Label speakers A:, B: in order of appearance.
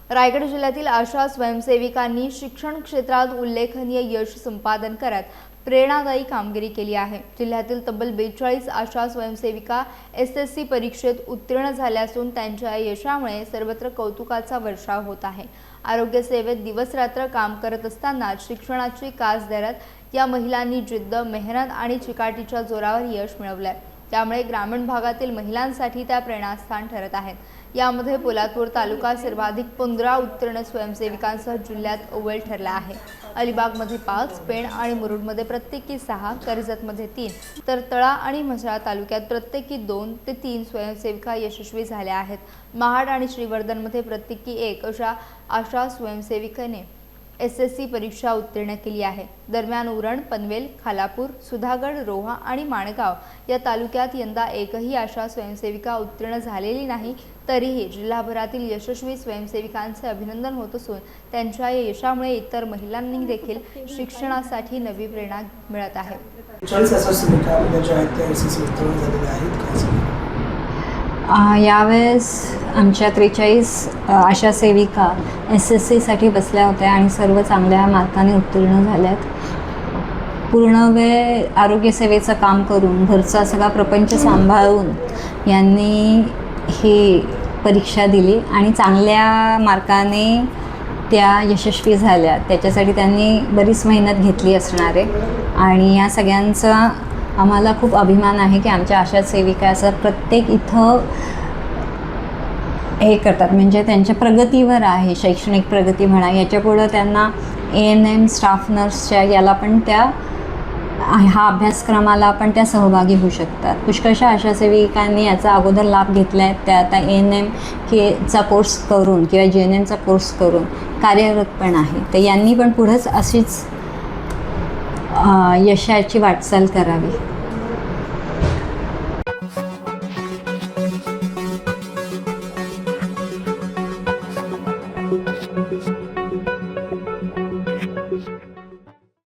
A: रायगड जिल्ह्यातील आशा स्वयंसेविकांनी शिक्षण क्षेत्रात उल्लेखनीय यश संपादन करत प्रेरणादायी कामगिरी केली आहे। जिल्ह्यातील तब्बल 42 आशा स्वयंसेविका SSC परीक्षेत उत्तीर्ण झाल्या असून त्यांच्या यशामुळे सर्वत्र कौतुकाचा वर्षाव होत आहे। आरोग्य सेवेत दिवसरात्र काम करत असताना शिक्षणाची कास धरत या महिलांनी जिद्द, मेहनत आणि चिकाटीच्या जोरावर यश मिळवले। त्यामुळे ग्रामीण भागातील महिलांसाठी त्या प्रेरणास्थान ठरत आहेत। यामध्ये पोलादपूर तालुका सर्वाधिक 15 उत्तीर्ण स्वयंसेविकांसह जिल्ह्यात अव्वल ठरला आहे। अलिबागमध्ये 5, पेण आणि मुरुडमध्ये प्रत्येकी 6, कर्जतमध्ये 3 तर तळा आणि म्हसळा तालुक्यात प्रत्येकी 2 ते 3 स्वयंसेविका यशस्वी झाल्या आहेत। महाड आणि श्रीवर्धनमध्ये प्रत्येकी 1 अशा आशा स्वयंसेविकाने SSC परीक्षा उत्तीर्ण केली आहे। दरम्यान उरण, पनवेल, खालापूर, सुधागड, रोहा आणि माणगाव या तालुक्यात यंदा एकही आशा स्वयंसेविका उत्तीर्ण झालेली नाही। तरीही जिल्हाभरातील यशस्वी स्वयंसेविकांचे अभिनंदन होत असून त्यांच्या या यशामुळे इतर महिलांनी देखील शिक्षणासाठी नवी प्रेरणा मिळत आहे।
B: यावेळेस आमच्या 43 आशा सेविका SSC साठी बसल्या होत्या आणि सर्व चांगल्या मार्काने उत्तीर्ण झाल्यात। पूर्ण वेळ आरोग्य सेवेचं काम करून घरचा सगळा प्रपंच सांभाळून यांनी ही परीक्षा दिली आणि चांगल्या मार्काने त्या यशस्वी झाल्या। त्याच्यासाठी त्यांनी बरीच मेहनत घेतली असणार आहे आणि या सगळ्यांचा आम्हाला खूप अभिमान आहे की आमच्या आशा सेविका असं प्रत्येक इथं हे करतात, म्हणजे त्यांच्या प्रगतीवर आहे, शैक्षणिक प्रगती म्हणा, याच्यापुढं त्यांना ANM स्टाफ नर्सच्या याला पण त्या हा अभ्यासक्रमाला पण त्या सहभागी होऊ शकतात। पुष्कळशा आशा सेविकांनी याचा अगोदर लाभ घेतला आहे। त्या आता ANM चा कोर्स करून किंवा JNMचा कोर्स करून कार्यरत पण आहे। तर यांनी पण पुढंच अशीच यशाची वाटचाल करावी।